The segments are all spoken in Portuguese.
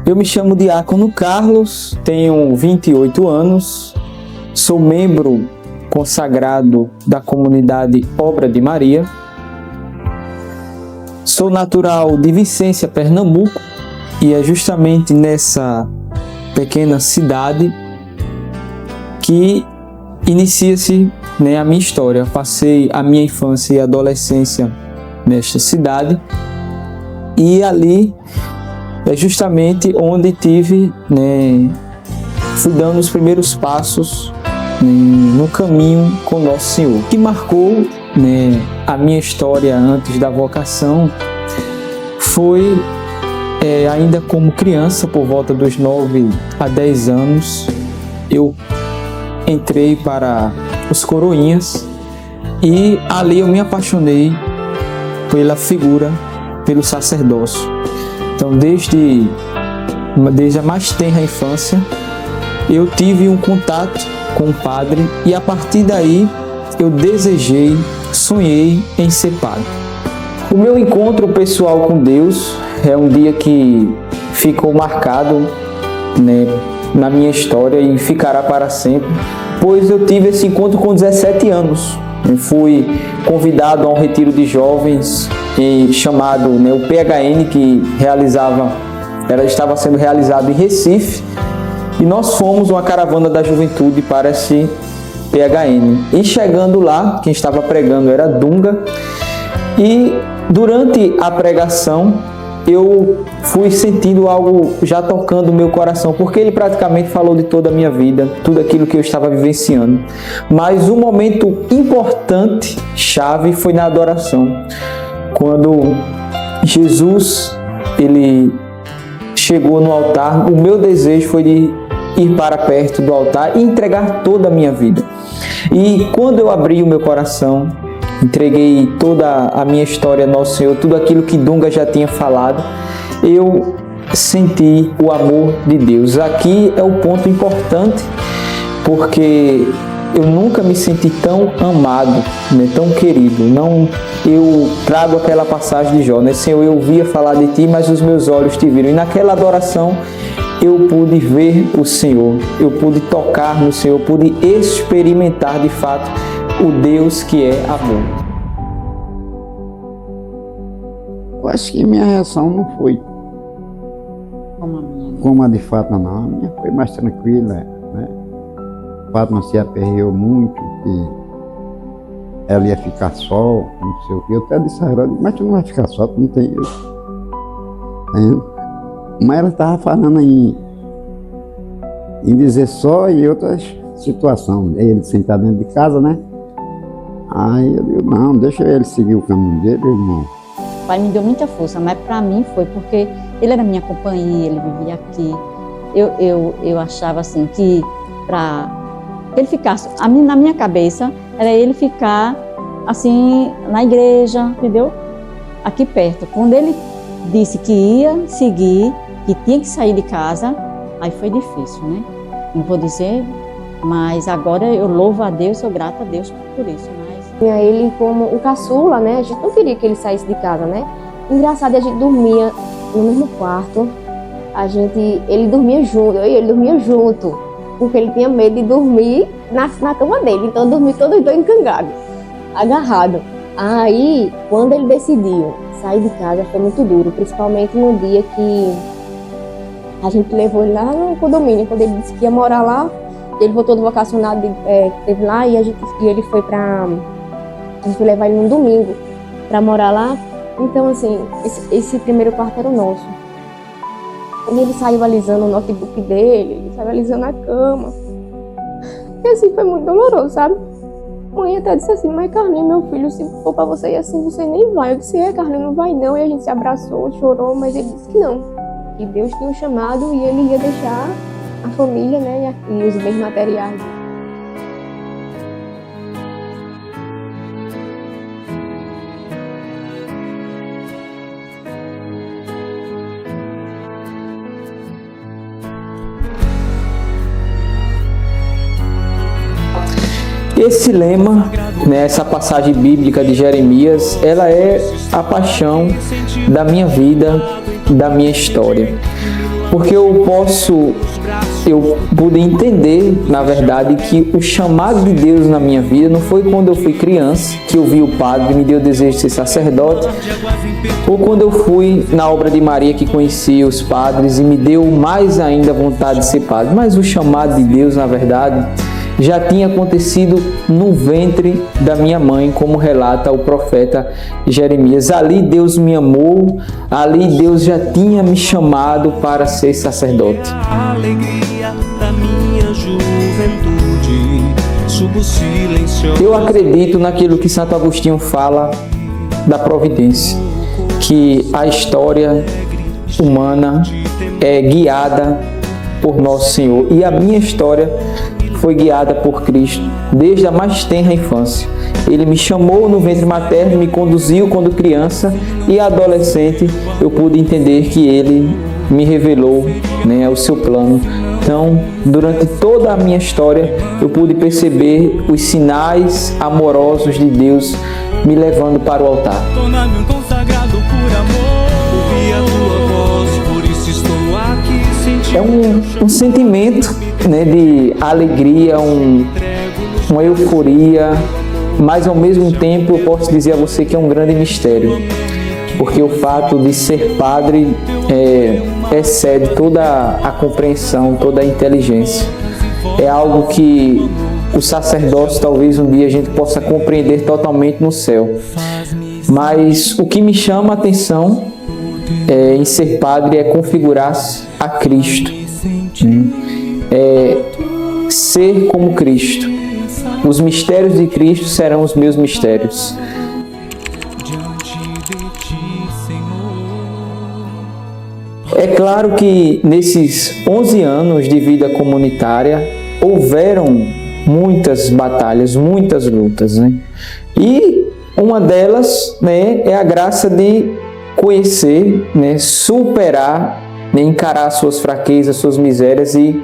Eu me chamo Diácono Carlos, tenho 28 anos, sou membro consagrado da comunidade Obra de Maria, sou natural de Vicência, Pernambuco, e é justamente nessa pequena cidade que inicia-se, a minha história. Eu passei a minha infância e adolescência nesta cidade e ali é justamente onde fui dando os primeiros passos no caminho com Nosso Senhor. O que marcou a minha história antes da vocação foi ainda como criança, por volta dos 9 a 10 anos, eu entrei para os Coroinhas e ali eu me apaixonei pela figura, pelo sacerdócio. Então, desde a mais tenra infância, eu tive um contato com o padre e a partir daí eu sonhei em ser padre. O meu encontro pessoal com Deus é um dia que ficou marcado na minha história e ficará para sempre, pois eu tive esse encontro com 17 anos. Eu fui convidado a um retiro de jovens chamado o PHN, que estava sendo realizado em Recife, e nós fomos uma caravana da juventude para esse PHN. E chegando lá, quem estava pregando era Dunga, e durante a pregação eu fui sentindo algo já tocando o meu coração, porque ele praticamente falou de toda a minha vida, tudo aquilo que eu estava vivenciando. Mas um momento importante, chave, foi na adoração. Quando Jesus ele chegou no altar, o meu desejo foi de ir para perto do altar e entregar toda a minha vida. E quando eu abri o meu coração, entreguei toda a minha história ao Nosso Senhor, tudo aquilo que Dunga já tinha falado, eu senti o amor de Deus. Aqui é o ponto importante, porque eu nunca me senti tão amado, tão querido. Eu trago aquela passagem de Jó, Senhor, eu ouvia falar de Ti, mas os meus olhos Te viram. E naquela adoração eu pude ver o Senhor, eu pude tocar no Senhor, eu pude experimentar de fato o Deus que é amor. Eu acho que minha reação não foi como a de Fátima, não. A minha foi mais tranquila, Fátima se aperreou muito, que ela ia ficar só, não sei o quê. Eu até disse a ela, mas tu não vai ficar só, tu não tem eu. Mas ela estava falando em dizer só e outras situações. Ele sentado dentro de casa, Aí eu digo, não, deixa ele seguir o caminho dele, irmão. O pai me deu muita força, mas para mim foi porque ele era minha companhia, ele vivia aqui. Eu achava assim que para ele ficasse, na minha cabeça, era ele ficar assim na igreja, entendeu? Aqui perto. Quando ele disse que ia seguir, que tinha que sair de casa, aí foi difícil, Não vou dizer, mas agora eu louvo a Deus, sou grata a Deus por isso. Tinha ele como o caçula, A gente não queria que ele saísse de casa, Engraçado, a gente dormia no mesmo quarto. Ele dormia junto, eu e ele dormia junto, porque ele tinha medo de dormir na cama dele. Então eu dormi todos dois encangados, agarrados. Aí, quando ele decidiu sair de casa, foi muito duro, principalmente no dia que a gente levou ele lá no condomínio, quando ele disse que ia morar lá. Ele voltou do vocacionado que teve lá e ele foi pra... A gente foi levar ele num domingo para morar lá. Então, assim, esse primeiro quarto era o nosso. Quando ele saiu alisando o notebook dele, ele saiu alisando a cama. E assim, foi muito doloroso, sabe? A mãe até disse assim, mas Carlinhos, meu filho, se for pra você ir assim, você nem vai. Eu disse, Carlinhos, não vai não. E a gente se abraçou, chorou, mas ele disse que não. Que Deus tinha um chamado e ele ia deixar a família, e os bens materiais. esse lema, né, essa passagem bíblica de Jeremias, ela é a paixão da minha vida, da minha história. Porque eu pude entender, na verdade, que o chamado de Deus na minha vida não foi quando eu fui criança, que eu vi o padre e me deu o desejo de ser sacerdote, ou quando eu fui na obra de Maria que conheci os padres e me deu mais ainda vontade de ser padre. Mas o chamado de Deus, na verdade, já tinha acontecido no ventre da minha mãe, como relata o profeta Jeremias. Ali Deus me amou, ali Deus já tinha me chamado para ser sacerdote. A alegria da minha juventude, subo silencioso. Eu acredito naquilo que Santo Agostinho fala da providência, que a história humana é guiada por Nosso Senhor, e a minha história foi guiada por Cristo desde a mais tenra infância. Ele me chamou no ventre materno, me conduziu quando criança, e adolescente eu pude entender que Ele me revelou, né, o seu plano. Então, durante toda a minha história, eu pude perceber os sinais amorosos de Deus me levando para o altar. Tornar-me um consagrado por amor. Ouvi a tua voz, por isso estou aqui sentindo. É um sentimento, né, de alegria, uma euforia, mas ao mesmo tempo eu posso dizer a você que é um grande mistério, porque o fato de ser padre excede toda a compreensão, toda a inteligência. É algo que o sacerdócio talvez um dia a gente possa compreender totalmente no céu. Mas o que me chama a atenção em ser padre é configurar-se a Cristo. Ser como Cristo. Os mistérios de Cristo serão os meus mistérios. É claro que nesses 11 anos de vida comunitária houveram muitas batalhas, muitas lutas, né? E uma delas, né, é a graça de conhecer, né, superar, né, encarar suas fraquezas, suas misérias e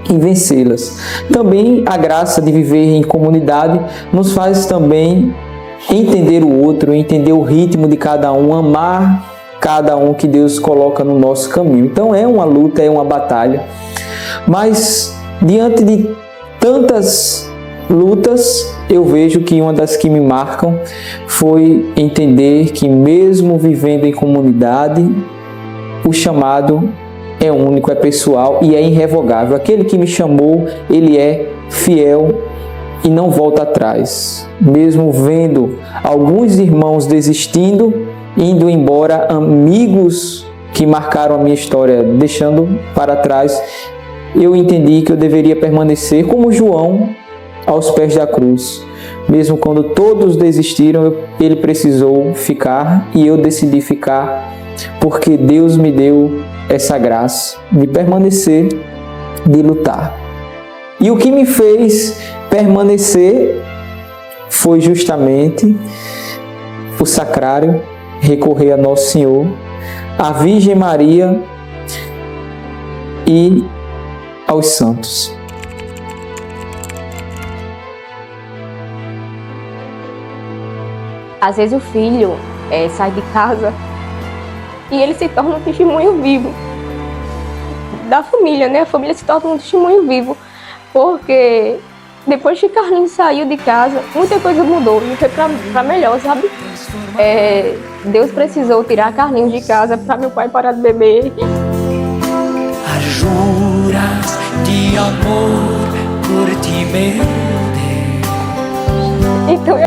vencê-las. Também a graça de viver em comunidade nos faz também entender o outro, entender o ritmo de cada um, amar cada um que Deus coloca no nosso caminho. Então é uma luta, é uma batalha. Mas diante de tantas lutas, eu vejo que uma das que me marcam foi entender que mesmo vivendo em comunidade, o chamado é único, é pessoal e é irrevogável. Aquele que me chamou, ele é fiel e não volta atrás. Mesmo vendo alguns irmãos desistindo, indo embora, amigos que marcaram a minha história, deixando para trás, eu entendi que eu deveria permanecer como João aos pés da cruz. Mesmo quando todos desistiram, ele precisou ficar e eu decidi ficar, porque Deus me deu essa graça de permanecer, de lutar. E o que me fez permanecer foi justamente o sacrário, recorrer a Nosso Senhor, a Virgem Maria e aos santos. Às vezes o filho sai de casa e ele se torna um testemunho vivo da família, né? A família se torna um testemunho vivo, porque depois que Carlinhos saiu de casa, muita coisa mudou e foi para melhor, sabe? Deus precisou tirar Carlinhos de casa para meu pai parar de beber. As juras de amor por ti, meu Deus. Então,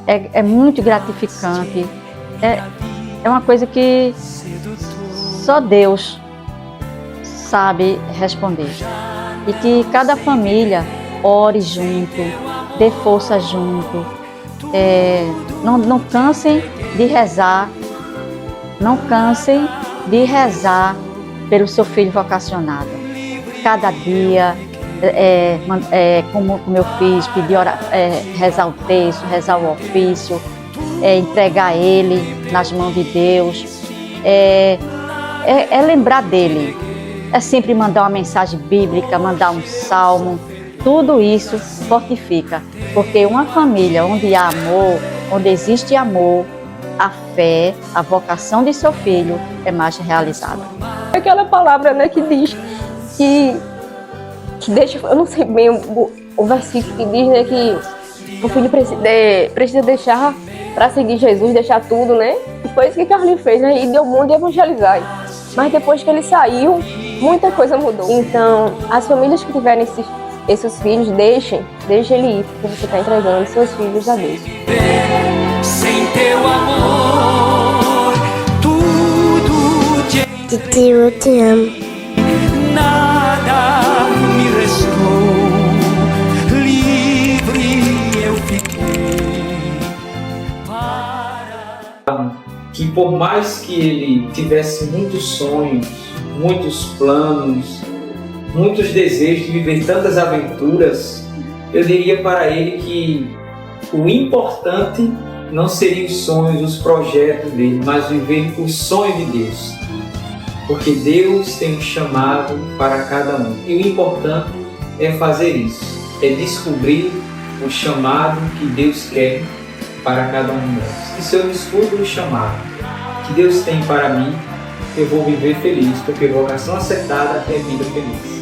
É muito gratificante. É uma coisa que só Deus sabe responder. E que cada família ore junto, dê força junto. Não cansem de rezar. Não cansem de rezar pelo seu filho vocacionado. Cada dia, como eu fiz, pedir rezar o texto, rezar o ofício, entregar ele nas mãos de Deus, lembrar dele, é sempre mandar uma mensagem bíblica, mandar um salmo, tudo isso fortifica, porque uma família onde há amor, onde existe amor, a fé, a vocação de seu filho é mais realizada. Aquela palavra, né, que diz que deixa, eu não sei bem o versículo que diz, né, que o filho precisa deixar para seguir Jesus, deixar tudo, né? E foi isso que Carlinhos fez, né? E deu o mundo evangelizar. Mas depois que ele saiu, muita coisa mudou. Então, as famílias que tiverem esses filhos, deixem ele ir, porque você está entregando seus filhos a Deus. Sem teu amor, tudo te... Titio, eu te amo. Nada me restou, livre eu fiquei para... Que por mais que ele tivesse muitos sonhos, muitos planos, muitos desejos de viver tantas aventuras, eu diria para ele que o importante não seriam os sonhos, os projetos dele, mas viver o sonho de Deus. Porque Deus tem um chamado para cada um. E o importante é fazer isso, é descobrir o chamado que Deus quer para cada um de nós. E se eu descubro o chamado que Deus tem para mim, eu vou viver feliz, porque vocação acertada é vida feliz.